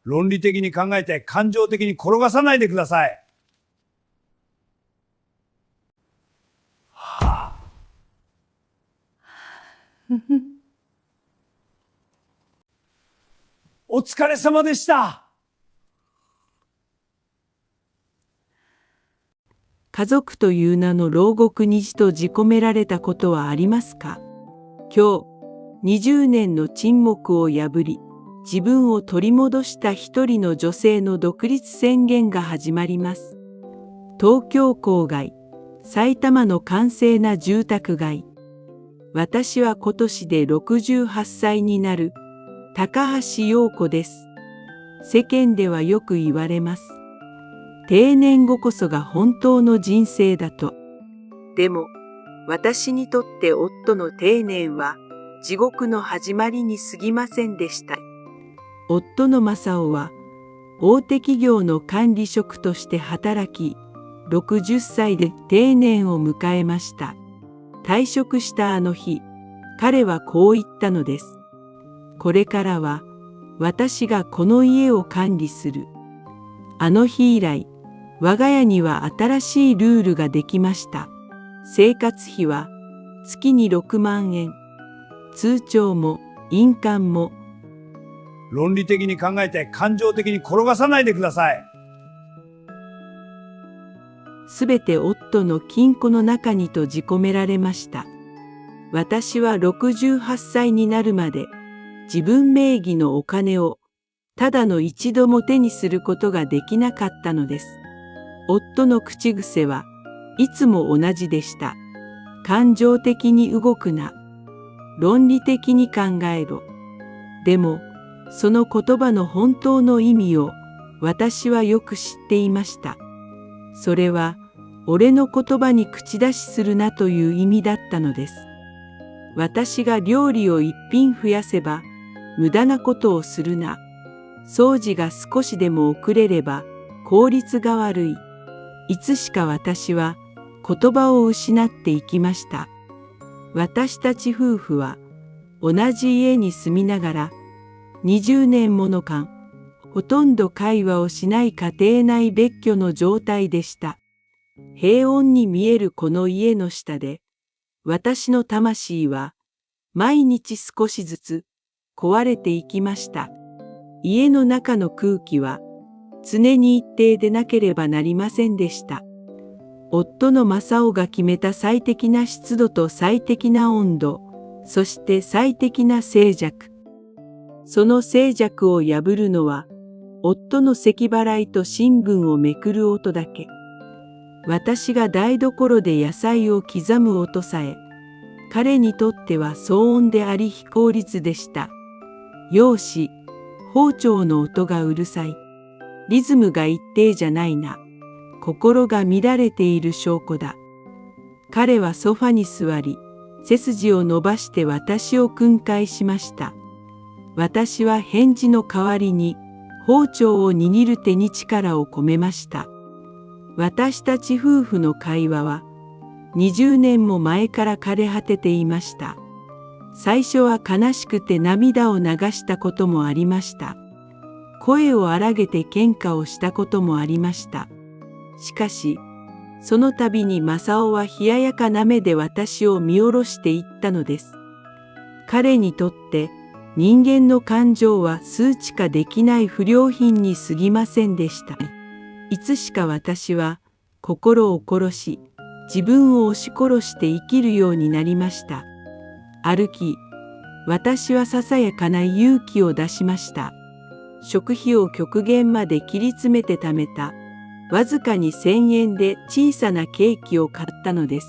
論理的に考えて感情的に転がさないでください。お疲れ様でした。家族という名の牢獄にじとじ込められたことはありますか？今日、20年の沈黙を破り、自分を取り戻した一人の女性の独立宣言が始まります。東京郊外、埼玉の閑静な住宅街。私は今年で68歳になる高橋洋子です。世間ではよく言われます。定年後こそが本当の人生だと。でも、私にとって夫の定年は地獄の始まりに過ぎませんでした。夫の正夫は大手企業の管理職として働き、60歳で定年を迎えました。退職したあの日、彼はこう言ったのです。これからは私がこの家を管理する。あの日以来、我が家には新しいルールができました。生活費は月に6万円。通帳も印鑑も。論理的に考えて感情的に転がさないでください。すべて夫の金庫の中にとじ込められました。私は68歳になるまで自分名義のお金をただの一度も手にすることができなかったのです。夫の口癖はいつも同じでした。感情的に動くな。論理的に考えろ。でも、その言葉の本当の意味を私はよく知っていました。それは、俺の言葉に口出しするなという意味だったのです。私が料理を一品増やせば、無駄なことをするな。掃除が少しでも遅れれば、効率が悪い。いつしか私は言葉を失っていきました。私たち夫婦は同じ家に住みながら20年もの間ほとんど会話をしない家庭内別居の状態でした。平穏に見えるこの家の下で私の魂は毎日少しずつ壊れていきました。家の中の空気は常に一定でなければなりませんでした。夫の正夫が決めた最適な湿度と最適な温度、そして最適な静寂。その静寂を破るのは、夫の咳払いと新聞をめくる音だけ。私が台所で野菜を刻む音さえ、彼にとっては騒音であり非効率でした。容姿、包丁の音がうるさい。リズムが一定じゃないな。心が乱れている証拠だ。彼はソファに座り、背筋を伸ばして私を訓戒しました。私は返事の代わりに包丁を握る手に力を込めました。私たち夫婦の会話は20年も前から枯れ果てていました。最初は悲しくて涙を流したこともありました。声を荒げて喧嘩をしたこともありました。しかし、その度に正夫は冷ややかな目で私を見下ろしていったのです。彼にとって人間の感情は数値化できない不良品に過ぎませんでした。いつしか私は心を殺し、自分を押し殺して生きるようになりました。歩き、私はささやかな勇気を出しました。食費を極限まで切り詰めて貯めた。わずかに1000円で小さなケーキを買ったのです。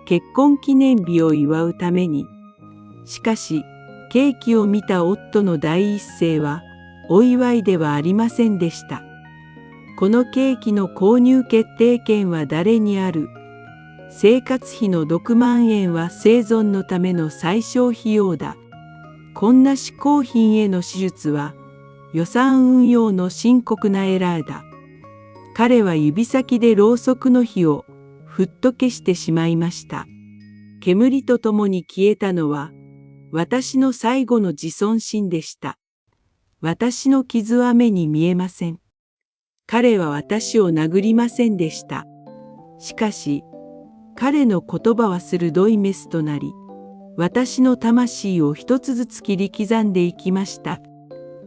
結婚記念日を祝うために。しかし、ケーキを見た夫の第一声は、お祝いではありませんでした。このケーキの購入決定権は誰にある？生活費の6万円は生存のための最小費用だ。こんな嗜好品への手術は、予算運用の深刻なエラーだ。彼は指先でろうそくの火をふっと消してしまいました。煙とともに消えたのは私の最後の自尊心でした。私の傷は目に見えません。彼は私を殴りませんでした。しかし、彼の言葉は鋭いメスとなり、私の魂を一つずつ切り刻んでいきました。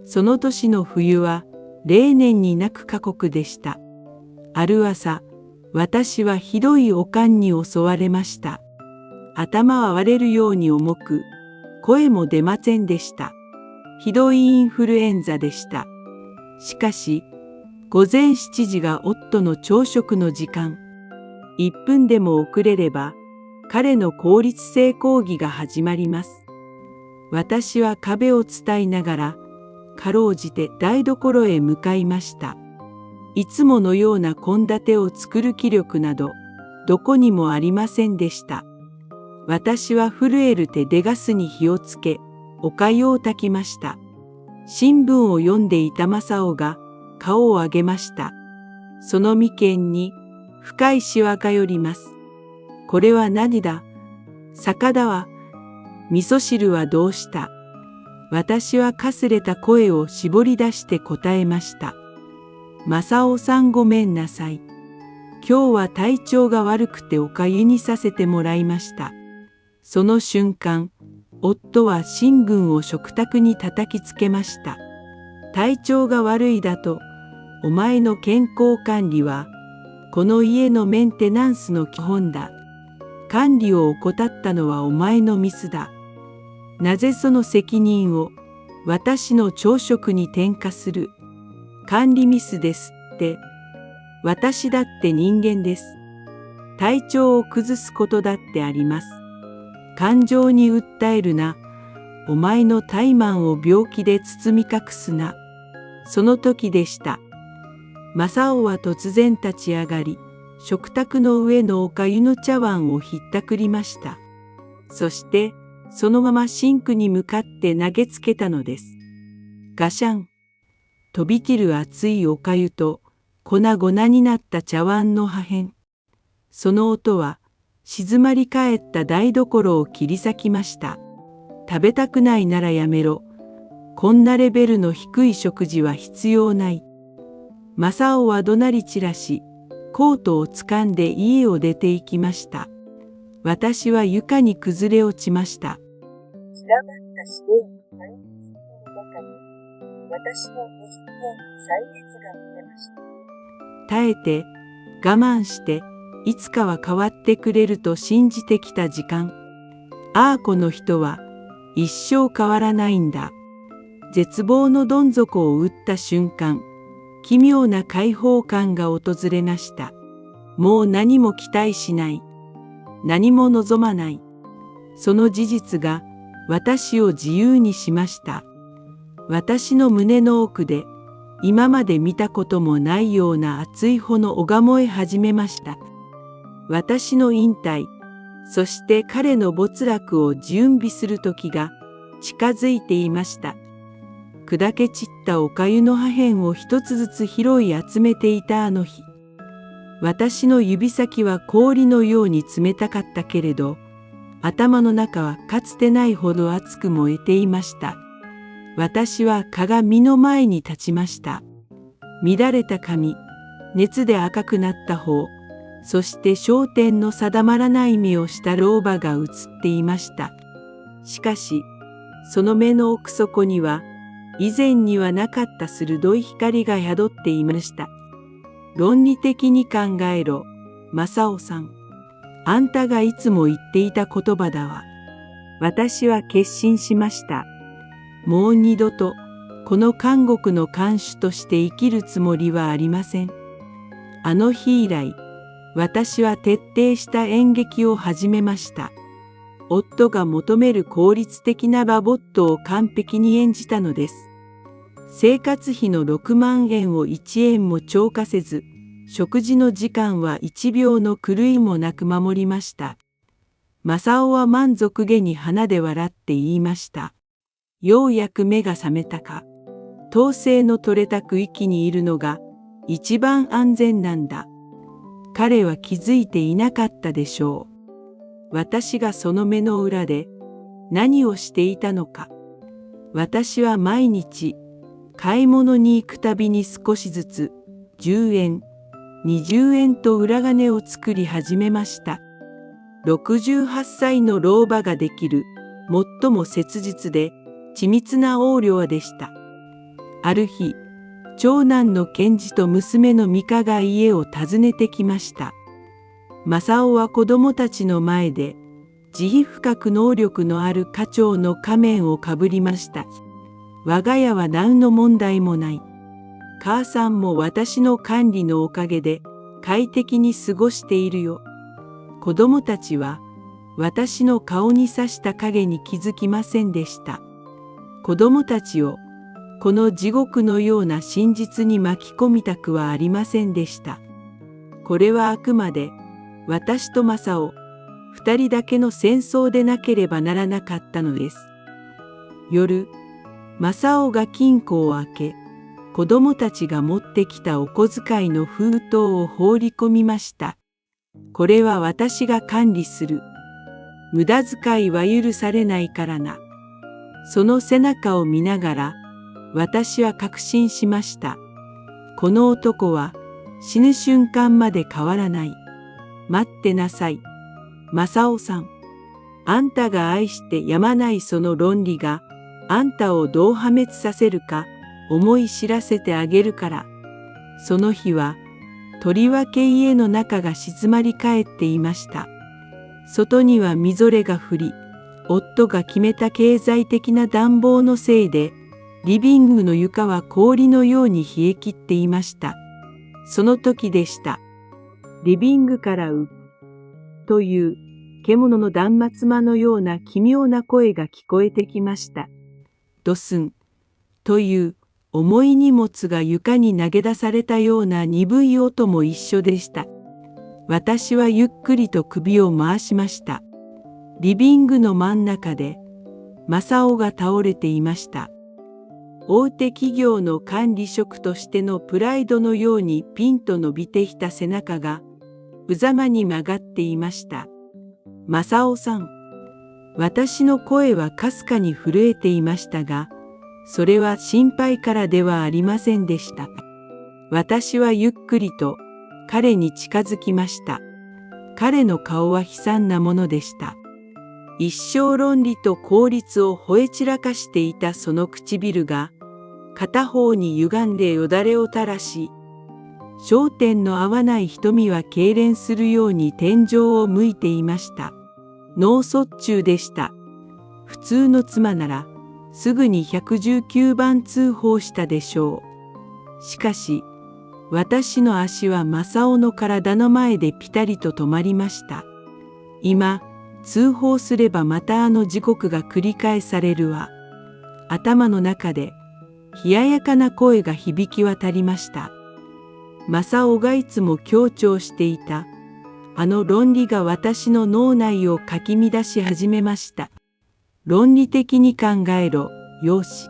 その年の冬は例年になく過酷でした。ある朝、私はひどい悪寒に襲われました。頭は割れるように重く、声も出ませんでした。ひどいインフルエンザでした。しかし、午前7時が夫の朝食の時間。1分でも遅れれば、彼の効率性講義が始まります。私は壁を伝いながら、かろうじて台所へ向かいました。いつものような献立を作る気力など、どこにもありませんでした。私は震える手でガスに火をつけ、お粥を炊きました。新聞を読んでいた正雄が顔を上げました。その眉間に深いしわが寄ります。これは何だ？酒だわ。味噌汁はどうした？私はかすれた声を絞り出して答えました。正雄さんごめんなさい。今日は体調が悪くてお粥にさせてもらいました。その瞬間、夫は新聞を食卓に叩きつけました。体調が悪いだと、お前の健康管理は、この家のメンテナンスの基本だ。管理を怠ったのはお前のミスだ。なぜその責任を私の朝食に転嫁する？管理ミスですって。私だって人間です。体調を崩すことだってあります。感情に訴えるな。お前の怠慢を病気で包み隠すな。その時でした。正雄は突然立ち上がり、食卓の上のお粥の茶碗をひったくりました。そして、そのままシンクに向かって投げつけたのです。ガシャン。飛び散る熱いお粥と粉々になった茶碗の破片。その音は静まり返った台所を切り裂きました。食べたくないならやめろ。こんなレベルの低い食事は必要ない。正雄は怒鳴り散らし、コートをつかんで家を出て行きました。私は床に崩れ落ちました。散らばった死霊に耐え続ける中に、私の右手歳月が見えました。耐えて、我慢して、いつかは変わってくれると信じてきた時間。ああ、この人は一生変わらないんだ。絶望のどん底を打った瞬間、奇妙な解放感が訪れました。もう何も期待しない。何も望まない。その事実が私を自由にしました。私の胸の奥で今まで見たこともないような熱い炎が燃え始めました。私の引退、そして彼の没落を準備する時が近づいていました。砕け散ったお粥の破片を一つずつ拾い集めていたあの日。私の指先は氷のように冷たかったけれど、頭の中はかつてないほど熱く燃えていました。私は鏡の前に立ちました。乱れた髪、熱で赤くなった方、そして焦点の定まらない目をした老婆が映っていました。しかし、その目の奥底には、以前にはなかった鋭い光が宿っていました。論理的に考えろ、正雄さん。あんたがいつも言っていた言葉だわ。私は決心しました。もう二度と、この監獄の看守として生きるつもりはありません。あの日以来、私は徹底した演劇を始めました。夫が求める効率的なラボットを完璧に演じたのです。生活費の6万円を1円も超過せず、食事の時間は1秒の狂いもなく守りました。正雄は満足げに鼻で笑って言いました。ようやく目が覚めたか。統制の取れた区域にいるのが一番安全なんだ。彼は気づいていなかったでしょう。私がその目の裏で何をしていたのか。私は毎日買い物に行くたびに少しずつ10円、20円と裏金を作り始めました。68歳の老婆ができる最も切実で緻密な横領でした。ある日、長男の賢治と娘の美香が家を訪ねてきました。正雄は子供たちの前で慈悲深く能力のある家長の仮面をかぶりました。我が家は何の問題もない。母さんも私の管理のおかげで快適に過ごしているよ。子供たちは私の顔に刺した影に気づきませんでした。子供たちをこの地獄のような真実に巻き込みたくはありませんでした。これはあくまで私と正雄二人だけの戦争でなければならなかったのです。夜、正雄が金庫を開け、子供たちが持ってきたお小遣いの封筒を放り込みました。これは私が管理する。無駄遣いは許されないからな。その背中を見ながら、私は確信しました。この男は死ぬ瞬間まで変わらない。待ってなさい。正雄さん。あんたが愛してやまないその論理があんたをどう破滅させるか思い知らせてあげるから。その日はとりわけ家の中が静まり返っていました。外にはみぞれが降り、夫が決めた経済的な暖房のせいでリビングの床は氷のように冷え切っていました。その時でした。リビングからうっという獣の断末魔のような奇妙な声が聞こえてきました。ドスンという重い荷物が床に投げ出されたような鈍い音も一緒でした。私はゆっくりと首を回しました。リビングの真ん中で正雄が倒れていました。大手企業の管理職としてのプライドのようにピンと伸びてきた背中がうざまに曲がっていました。正雄さん。私の声はかすかに震えていましたが、それは心配からではありませんでした。私はゆっくりと彼に近づきました。彼の顔は悲惨なものでした。一生論理と効率を吠え散らかしていたその唇が、片方に歪んでよだれを垂らし、焦点の合わない瞳は痙攣するように天井を向いていました。脳卒中でした。普通の妻ならすぐに119番通報したでしょう。しかし私の足は正雄の体の前でピタリと止まりました。今通報すればまたあの時刻が繰り返されるわ。頭の中で冷ややかな声が響き渡りました。正雄がいつも強調していたあの論理が私の脳内をかき乱し始めました。論理的に考えろ、よし。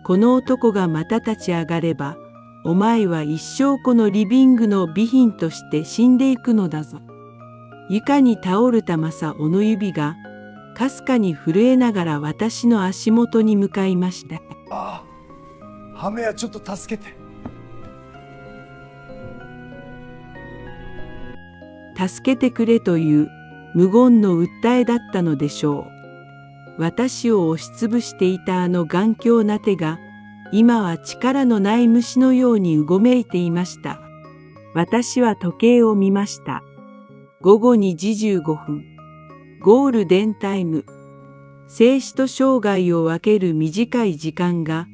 この男がまた立ち上がれば、お前は一生このリビングの備品として死んでいくのだぞ。床に倒れた正雄の指が、かすかに震えながら私の足元に向かいました。ああ、ハメやちょっと助けて。助けてくれという無言の訴えだったのでしょう。私を押しつぶしていたあの頑強な手が、今は力のない虫のようにうごめいていました。私は時計を見ました。午後2時15分。ゴールデンタイム。生死と生涯を分ける短い時間が、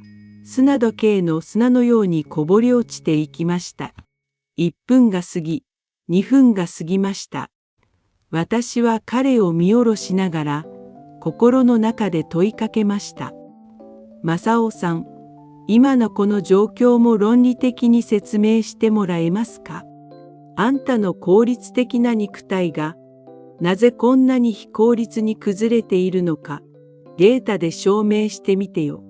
砂時計の砂のようにこぼれ落ちていきました。1分が過ぎ、2分が過ぎました。私は彼を見下ろしながら、心の中で問いかけました。正雄さん、今のこの状況も論理的に説明してもらえますか？あんたの効率的な肉体が、なぜこんなに非効率に崩れているのか、データで証明してみてよ。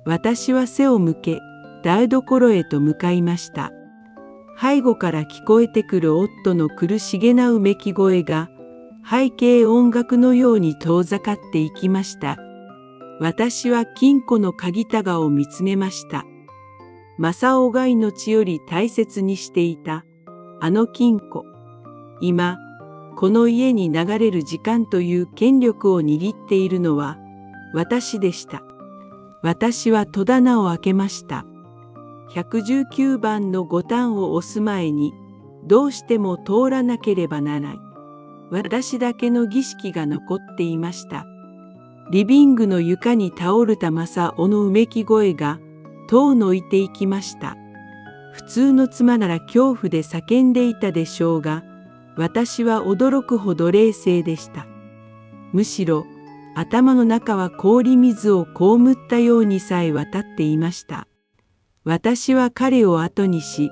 私は背を向け、台所へと向かいました。背後から聞こえてくる夫の苦しげなうめき声が、背景音楽のように遠ざかっていきました。私は金庫の鍵束を見つめました。正雄が命より大切にしていたあの金庫。今、この家に流れる時間という権力を握っているのは私でした。私は戸棚を開けました。119番のボタンを押す前にどうしても通らなければならない。私だけの儀式が残っていました。リビングの床に倒れた正雄のうめき声が遠のいていきました。普通の妻なら恐怖で叫んでいたでしょうが、私は驚くほど冷静でした。むしろ頭の中は氷水を被ったようにさえ渡っていました。私は彼を後にし、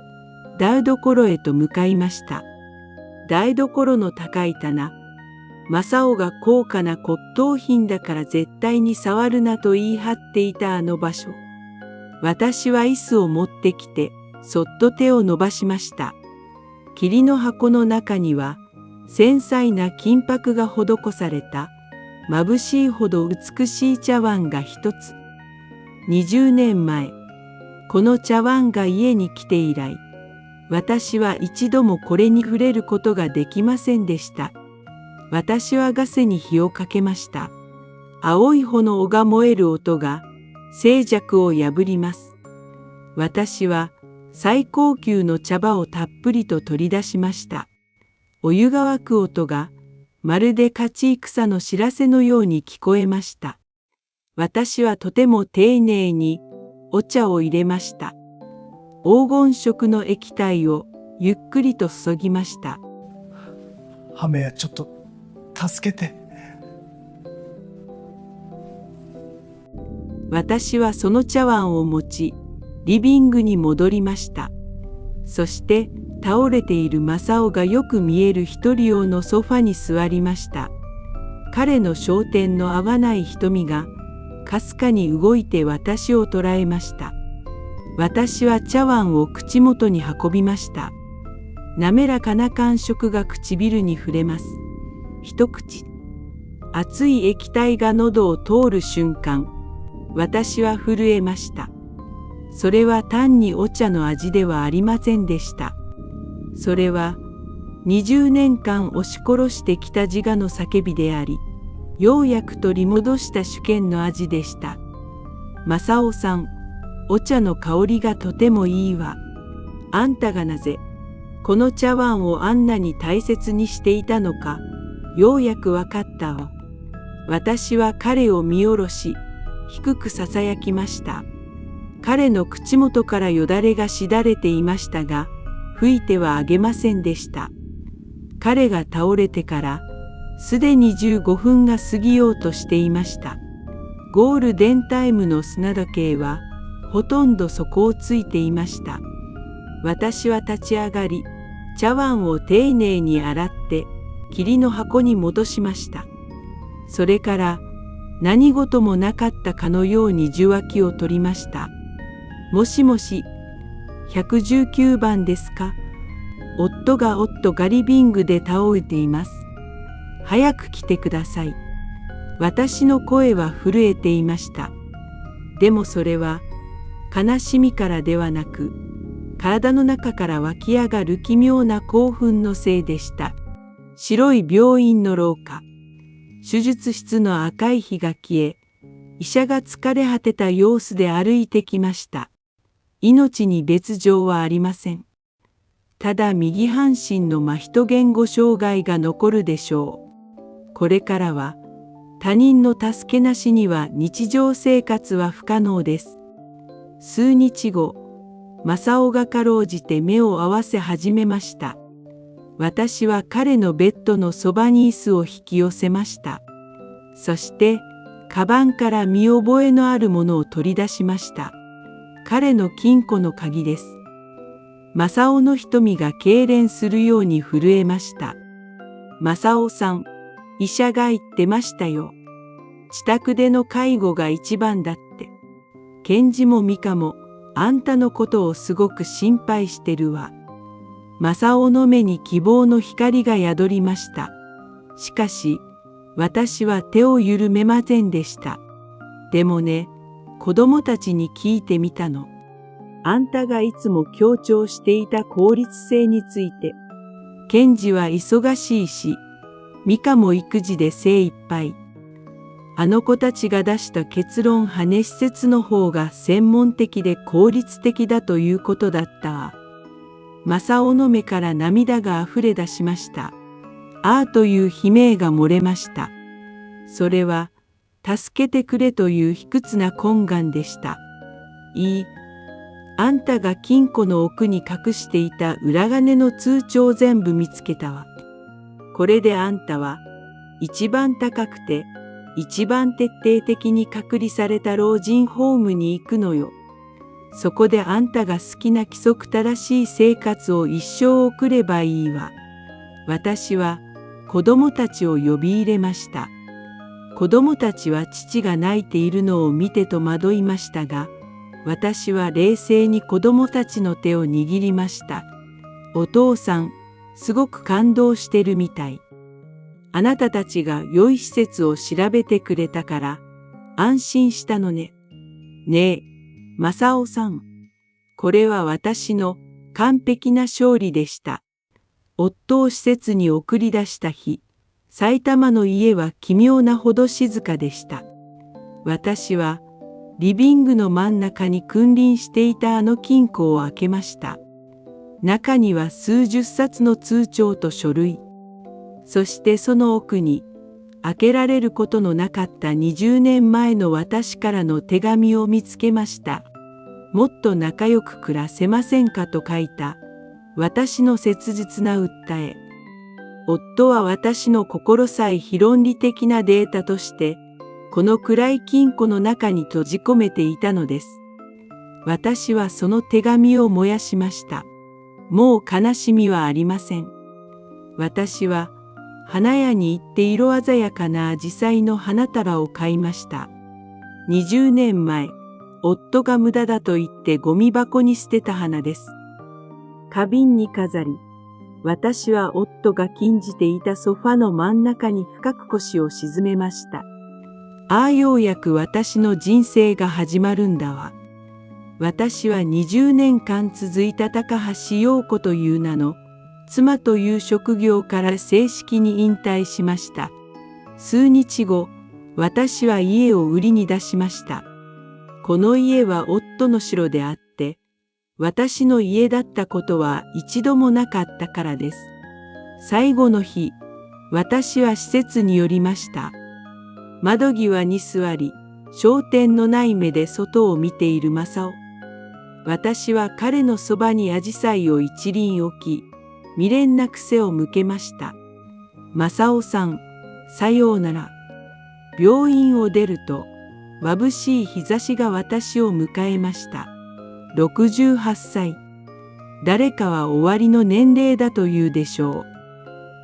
台所へと向かいました。台所の高い棚、正雄が高価な骨董品だから絶対に触るなと言い張っていたあの場所。私は椅子を持ってきて、そっと手を伸ばしました。桐の箱の中には、繊細な金箔が施された、眩しいほど美しい茶碗が一つ。20年前、この茶碗が家に来て以来、私は一度もこれに触れることができませんでした。私はガスに火をかけました。青い炎が燃える音が静寂を破ります。私は最高級の茶葉をたっぷりと取り出しました。お湯が沸く音がまるで勝ち戦の知らせのように聞こえました。私はとても丁寧にお茶を入れました。黄金色の液体をゆっくりと注ぎました。ハメヤ、ちょっと助けて。私はその茶碗を持ち、リビングに戻りました。そして倒れている正雄がよく見える一人用のソファに座りました。彼の焦点の合わない瞳がかすかに動いて私を捉えました。私は茶碗を口元に運びました。滑らかな感触が唇に触れます。一口。熱い液体が喉を通る瞬間、私は震えました。それは単にお茶の味ではありませんでした。それは20年間押し殺してきた自我の叫びであり、ようやく取り戻した主権の味でした。正雄さん、お茶の香りがとてもいいわ。あんたがなぜこの茶碗をあんなに大切にしていたのか、ようやくわかったわ。私は彼を見下ろし、低くささやきました。彼の口元からよだれがしだれていましたが、吹いてはあげませんでした。彼が倒れてからすでに15分が過ぎようとしていました。ゴールデンタイムの砂時計はほとんど底をついていました。私は立ち上がり、茶碗を丁寧に洗って桐の箱に戻しました。それから何事もなかったかのように受話器を取りました。もしもし、119番ですか？夫がリビングで倒れています。早く来てください。私の声は震えていました。でもそれは悲しみからではなく、体の中から湧き上がる奇妙な興奮のせいでした。白い病院の廊下、手術室の赤い火が消え、医者が疲れ果てた様子で歩いてきました。命に別状はありません。ただ右半身の麻痺言語障害が残るでしょう。これからは他人の助けなしには日常生活は不可能です。数日後、正雄がかろうじて目を合わせ始めました。私は彼のベッドのそばに椅子を引き寄せました。そして、カバンから見覚えのあるものを取り出しました。彼の金庫の鍵です。正雄の瞳が痙攣するように震えました。正雄さん、医者が言ってましたよ。自宅での介護が一番だって。ケンジもミカもあんたのことをすごく心配してるわ。正雄の目に希望の光が宿りました。しかし、私は手を緩めませんでした。でもね、子供たちに聞いてみたの。あんたがいつも強調していた効率性について。ケンジは忙しいし、ミカも育児で精一杯。あの子たちが出した結論派ね施設の方が専門的で効率的だということだったわ。正雄の目から涙があふれ出しました。ああという悲鳴が漏れました。それは、助けてくれという卑屈な懇願でした。いい。あんたが金庫の奥に隠していた裏金の通帳全部見つけたわ。これであんたは、一番高くて、一番徹底的に隔離された老人ホームに行くのよ。そこであんたが好きな規則正しい生活を一生送ればいいわ。私は子供たちを呼び入れました。子供たちは父が泣いているのを見て戸惑いましたが、私は冷静に子供たちの手を握りました。お父さん、すごく感動してるみたい。あなたたちが良い施設を調べてくれたから安心したのね。ねえ、正雄さん。これは私の完璧な勝利でした。夫を施設に送り出した日、埼玉の家は奇妙なほど静かでした。私はリビングの真ん中に君臨していたあの金庫を開けました。中には数十冊の通帳と書類。そしてその奥に開けられることのなかった20年前の私からの手紙を見つけました。もっと仲良く暮らせませんかと書いた私の切実な訴え。夫は私の心さえ非論理的なデータとしてこの暗い金庫の中に閉じ込めていたのです。私はその手紙を燃やしました。もう悲しみはありません。私は花屋に行って色鮮やかな紫陽花の花束を買いました。20年前、夫が無駄だと言ってゴミ箱に捨てた花です。花瓶に飾り、私は夫が禁じていたソファの真ん中に深く腰を沈めました。ああようやく私の人生が始まるんだわ。私は20年間続いた高橋陽子という名の妻という職業から正式に引退しました。数日後、私は家を売りに出しました。この家は夫の城であって、私の家だったことは一度もなかったからです。最後の日、私は施設に寄りました。窓際に座り、焦点のない目で外を見ている正雄。私は彼のそばに紫陽花を一輪置き、未練な癖を向けました。正雄さん、さようなら。病院を出ると、眩しい日差しが私を迎えました。68歳。誰かは終わりの年齢だというでしょう。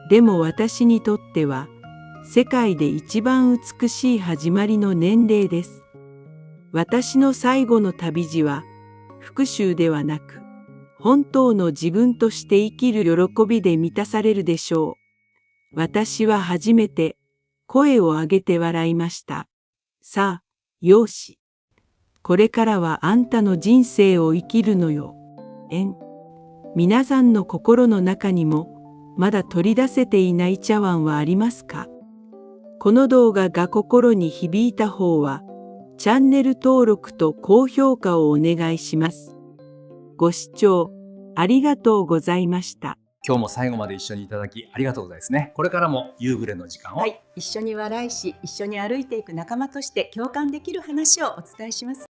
でも私にとっては、世界で一番美しい始まりの年齢です。私の最後の旅路は、復讐ではなく、本当の自分として生きる喜びで満たされるでしょう。私は初めて声を上げて笑いました。さあ、よし。これからはあんたの人生を生きるのよ。皆さんの心の中にもまだ取り出せていない茶碗はありますか？この動画が心に響いた方は、チャンネル登録と高評価をお願いします。ご視聴ありがとうございました。今日も最後まで一緒にいただきありがとうございますね。これからも夕暮れの時間を、はい、一緒に笑いし、一緒に歩いていく仲間として共感できる話をお伝えします。